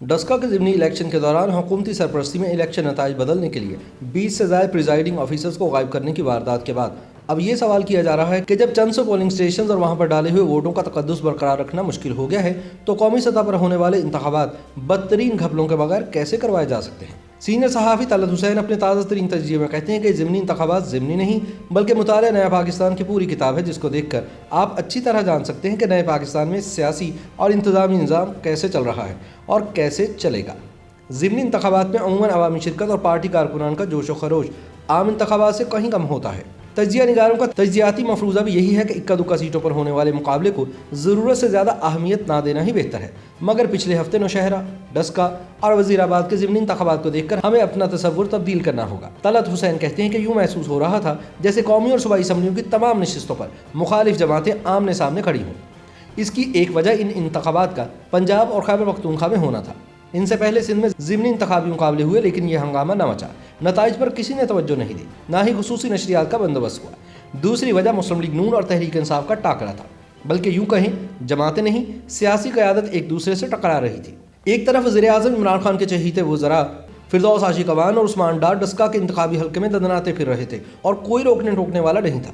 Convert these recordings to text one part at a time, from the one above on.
ڈسکا کے ضمنی الیکشن کے دوران حکومتی سرپرستی میں الیکشن نتائج بدلنے کے لیے 20 سے زائد پریزائڈنگ آفیسرز کو غائب کرنے کی واردات کے بعد اب یہ سوال کیا جا رہا ہے کہ جب چند سو پولنگ اسٹیشنز اور وہاں پر ڈالے ہوئے ووٹوں کا تقدس برقرار رکھنا مشکل ہو گیا ہے تو قومی سطح پر ہونے والے انتخابات بدترین گھپلوں کے بغیر کیسے کروائے جا سکتے ہیں؟ سینئر صحافی طلعت حسین اپنے تازہ ترین تجزیے میں کہتے ہیں کہ ضمنی انتخابات ضمنی نہیں بلکہ مطالعہ نیا پاکستان کی پوری کتاب ہے، جس کو دیکھ کر آپ اچھی طرح جان سکتے ہیں کہ نئے پاکستان میں سیاسی اور انتظامی نظام کیسے چل رہا ہے اور کیسے چلے گا۔ ضمنی انتخابات میں عموماً عوامی شرکت اور پارٹی کارکنان کا جوش و خروش عام انتخابات سے کہیں کم ہوتا ہے۔ تجزیہ نگاروں کا تجزیاتی مفروضہ بھی یہی ہے کہ اکا دکا سیٹوں پر ہونے والے مقابلے کو ضرورت سے زیادہ اہمیت نہ دینا ہی بہتر ہے، مگر پچھلے ہفتے نوشہرہ، ڈسکا اور وزیر آباد کے ضمنی انتخابات کو دیکھ کر ہمیں اپنا تصور تبدیل کرنا ہوگا۔ طلعت حسین کہتے ہیں کہ یوں محسوس ہو رہا تھا جیسے قومی اور صوبائی اسمبلیوں کی تمام نشستوں پر مخالف جماعتیں آمنے سامنے کھڑی ہوں۔ اس کی ایک وجہ ان انتخابات کا پنجاب اور خیبر پختونخوا میں ہونا تھا۔ ان سے پہلے سندھ میں ضمنی انتخابی مقابلے ہوئے لیکن یہ ہنگامہ نہ مچا، نتائج پر کسی نے توجہ نہیں دی، نہ ہی خصوصی نشریات کا بندوبست ہوا۔ دوسری وجہ مسلم لیگ نون اور تحریک انصاف کا ٹاکرا تھا، بلکہ یوں کہیں جماعتیں نہیں، سیاسی قیادت ایک دوسرے سے ٹکرا رہی تھی۔ ایک طرف وزیر اعظم عمران خان کے چہیتے وزراء فردوس عاشق اوان اور عثمان ڈار ڈسکا کے انتخابی حلقے میں دندناتے پھر رہے تھے اور کوئی روکنے ٹوکنے والا نہیں تھا۔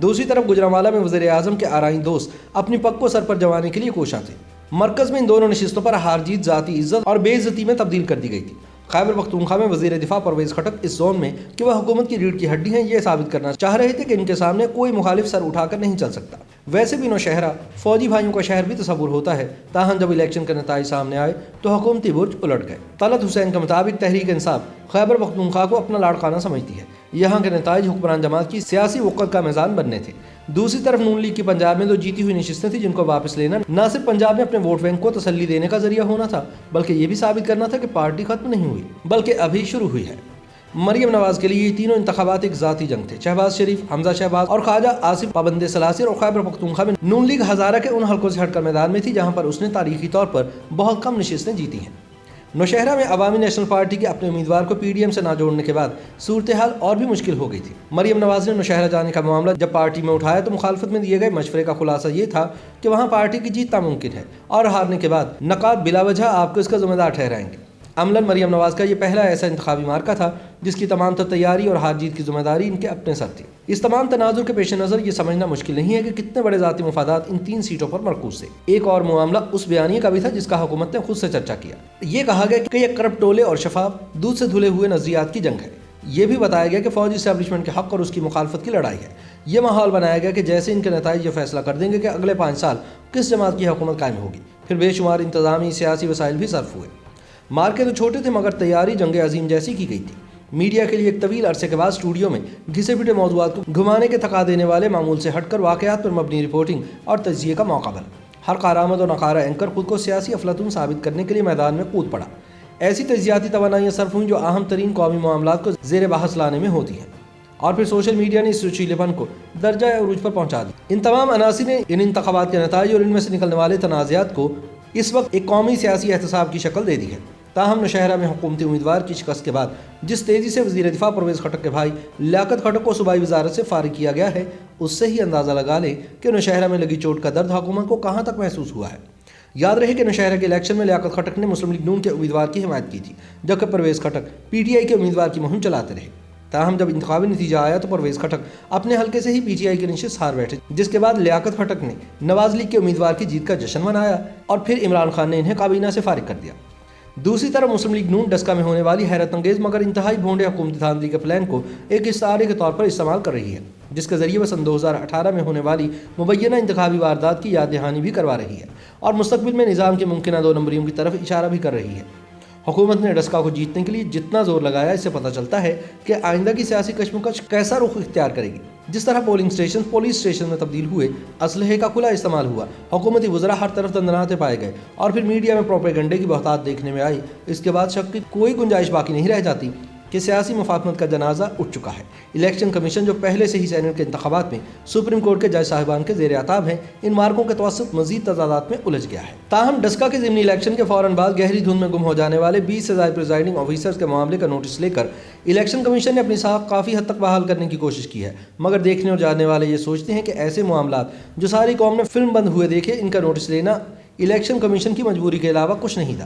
دوسری طرف گوجرانوالہ میں وزیر اعظم کے آرائیں دوست اپنی پگ کو سر پر جمانے کے لیے کوشاں تھے۔ مرکز میں ان دونوں نشستوں پر ہار جیت ذاتی عزت اور بے عزتی میں تبدیل کر دی گئی تھی۔ خیبر پختونخوا میں وزیر دفاع پرویز خٹک اس زون میں کہ وہ حکومت کی ریڑھ کی ہڈی ہیں یہ ثابت کرنا چاہ رہے تھے کہ ان کے سامنے کوئی مخالف سر اٹھا کر نہیں چل سکتا۔ ویسے بھی نوشہرہ فوجی بھائیوں کا شہر بھی تصور ہوتا ہے، تاہم جب الیکشن کے نتائج سامنے آئے تو حکومتی برج الٹ گئے۔ طلعت حسین کے مطابق تحریک انصاف خیبر پختونخوا کو اپنا لاڑکانہ سمجھتی ہے، یہاں کے نتائج حکمران جماعت کی سیاسی وقت کا میزان بننے تھے۔ دوسری طرف نون لیگ کی پنجاب میں 2 جیتی ہوئی نشستیں تھیں جن کو واپس لینا نہ صرف پنجاب میں اپنے ووٹ بینک کو تسلی دینے کا ذریعہ ہونا تھا بلکہ یہ بھی ثابت کرنا تھا کہ پارٹی ختم نہیں ہوئی بلکہ ابھی شروع ہوئی ہے۔ مریم نواز کے لیے یہ تینوں انتخابات ایک ذاتی جنگ تھے۔ شہباز شریف، حمزہ شہباز اور خواجہ آصف پابند سلاسل اور خیبر پختونخوا میں نون لیگ ہزارہ کے ان حلقوں سے ہٹ کر میدان میں تھی جہاں پر اس نے تاریخی طور پر بہت کم نشستیں جیتی ہیں۔ نوشہرہ میں عوامی نیشنل پارٹی کے اپنے امیدوار کو پی ڈی ایم سے نہ جوڑنے کے بعد صورتحال اور بھی مشکل ہو گئی تھی۔ مریم نواز نے نوشہرہ جانے کا معاملہ جب پارٹی میں اٹھایا تو مخالفت میں دیے گئے مشورے کا خلاصہ یہ تھا کہ وہاں پارٹی کی جیت ناممکن ہے اور ہارنے کے بعد نقاد بلا وجہ آپ کو اس کا ذمہ دار ٹھہرائیں گے۔ عملاً مریم نواز کا یہ پہلا ایسا انتخابی معرکہ تھا جس کی تمام تر تیاری اور ہار جیت کی ذمہ داری ان کے اپنے سر تھی۔ اس تمام تناظر کے پیش نظر یہ سمجھنا مشکل نہیں ہے کہ کتنے بڑے ذاتی مفادات ان 3 سیٹوں پر مرکوز تھے۔ ایک اور معاملہ اس بیانیے کا بھی تھا جس کا حکومت نے خود سے چرچا کیا۔ یہ کہا گیا کہ یہ کرپٹ ٹولے اور شفاف دودھ سے دھلے ہوئے نظریات کی جنگ ہے۔ یہ بھی بتایا گیا کہ فوجی اسٹیبلشمنٹ کے حق اور اس کی مخالفت کی لڑائی ہے۔ یہ ماحول بنایا گیا کہ جیسے ان کے نتائج یہ فیصلہ کر دیں گے کہ اگلے 5 سال کس جماعت کی حکومت قائم ہوگی۔ پھر بے شمار انتظامی سیاسی وسائل بھی صرف ہوئے۔ مارکے تو چھوٹے تھے مگر تیاری جنگ عظیم جیسی کی گئی تھی۔ میڈیا کے لیے ایک طویل عرصے کے بعد اسٹوڈیو میں گھسے پٹے موضوعات کو گھمانے کے تھکا دینے والے معمول سے ہٹ کر واقعات پر مبنی رپورٹنگ اور تجزیے کا موقع بنا۔ ہر کارآمد اور ناکارہ اینکر خود کو سیاسی افلاطون ثابت کرنے کے لیے میدان میں کود پڑا۔ ایسی تجزیاتی توانائیاں صرف ہوئیں جو اہم ترین قومی معاملات کو زیر بحث لانے میں ہوتی ہیں، اور پھر سوشل میڈیا نے اس رچیلے پن کو درجہ عروج پر پہنچا دیا۔ ان تمام عناصر نے ان انتخابات کے نتائج اور ان میں سے نکلنے والے تنازعات کو اس وقت ایک قومی سیاسی احتساب کی شکل دے دی ہے۔ تاہم نوشہرہ میں حکومتی امیدوار کی شکست کے بعد جس تیزی سے وزیر دفاع پرویز خٹک کے بھائی لیاقت خٹک کو صوبائی وزارت سے فارغ کیا گیا ہے، اس سے ہی اندازہ لگا لیں کہ نوشہرہ میں لگی چوٹ کا درد حکومت کو کہاں تک محسوس ہوا ہے۔ یاد رہے کہ نوشہرہ کے الیکشن میں لیاقت خٹک نے مسلم لیگ نون کے امیدوار کی حمایت کی تھی جبکہ پرویز خٹک پی ٹی آئی کے امیدوار کی مہم چلاتے رہے۔ تاہم جب انتخابی نتیجہ آیا تو پرویز خٹک اپنے حلقے سے ہی پی ٹی آئی کی نشست ہار بیٹھے، جس کے بعد لیاقت خٹک نے نواز لیگ کے امیدوار کی جیت کا جشن منایا اور پھر عمران خان نے انہیں کابینہ سے فارغ کر دیا۔ دوسری طرف مسلم لیگ نون ڈسکا میں ہونے والی حیرت انگیز مگر انتہائی بھونڈے حکومتی دھاندلی کے پلان کو ایک استعارے کے طور پر استعمال کر رہی ہے، جس کے ذریعے وہ سن 2018 میں ہونے والی مبینہ انتخابی واردات کی یاد دہانی بھی کروا رہی ہے اور مستقبل میں نظام کی ممکنہ 2 نمبریوں کی طرف اشارہ بھی کر رہی ہے۔ حکومت نے ڈسکا کو جیتنے کے لیے جتنا زور لگایا اس سے پتہ چلتا ہے کہ آئندہ کی سیاسی کشمکش کیسا رخ اختیار کرے گی۔ جس طرح پولنگ اسٹیشن پولیس اسٹیشن میں تبدیل ہوئے، اسلحے کا کھلا استعمال ہوا، حکومتی وزراء ہر طرف دندناتے پائے گئے اور پھر میڈیا میں پروپیگنڈے کی بہتات دیکھنے میں آئی، اس کے بعد شک کی کوئی گنجائش باقی نہیں رہ جاتی کہ سیاسی مفاہمت کا جنازہ اٹھ چکا ہے۔ الیکشن کمیشن جو پہلے سے ہی سینیٹ کے انتخابات میں سپریم کورٹ کے جج صاحبان کے زیر عتاب ہیں، ان مارکوں کے توسط مزید تضادات میں الجھ گیا ہے۔ تاہم ڈسکا کے ضمنی الیکشن کے فوراً بعد گہری دھند میں گم ہو جانے والے 20 سے زائد پریزائڈنگ آفیسرز کے معاملے کا نوٹس لے کر الیکشن کمیشن نے اپنی ساکھ کافی حد تک بحال کرنے کی کوشش کی ہے، مگر دیکھنے اور جاننے والے یہ سوچتے ہیں کہ ایسے معاملات جو ساری قوم نے فلم بند ہوئے دیکھے، ان کا نوٹس لینا الیکشن کمیشن کی مجبوری کے علاوہ کچھ نہیں تھا۔